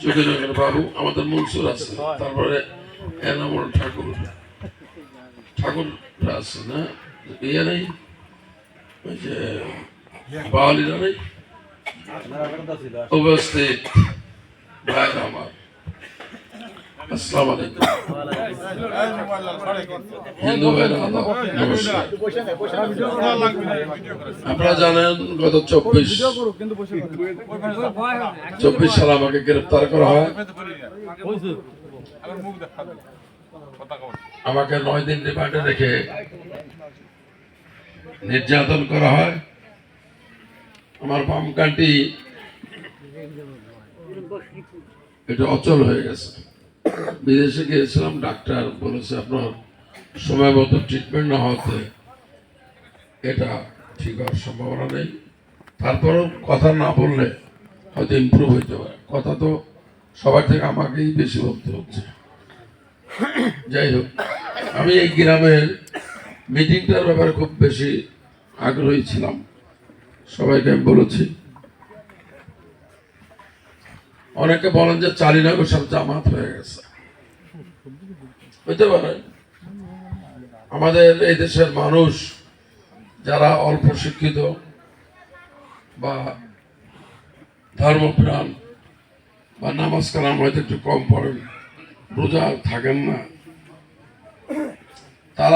চুকিনগর বাবু আমাদের মনসুর আছে, তারপরে এনামুল ঠাকুর আছে না, ইয়ে নেই ওই যে বাওয়ালিরা নেই উপস্থিত ভাই আমার, আসসালামু আলাইকুম। হিন্দু ভাইরা নমস্কার। আপনারা জানেন গত 24 সালে আমাকে গ্রেফতার করা হয়। আমাকে 9 দিন রিমান্ডে রেখে নির্যাতন করা হয়। আমার বাম কানটি এটা অচল হয়ে গেছে। বিদেশে গিয়েছিলাম, ডাক্তার বলেছে আপনার সময় মতো ট্রিটমেন্ট না হতে এটা ঠিক হওয়ার সম্ভাবনা নেই। তারপরেও কথা না বললে হয়তো ইমপ্রুভ হইতে পারে। কথা তো সবার থেকে আমাকেই বেশি বলতে হচ্ছে। যাই হোক, আমি এই গ্রামের মিটিংটার ব্যাপারে খুব বেশি আগ্রহী ছিলাম। সবাইকে আমি বলেছি। অনেকে বলেন যে চালিনগর সব জামাত হয়ে গেছে, হইতে পারে। আমাদের এই দেশের মানুষ যারা অল্প শিক্ষিত বা ধর্মপ্রাণ বা নামাজ কালাম হয়তো একটু কম পড়েন, রোজা থাকেন না, তারা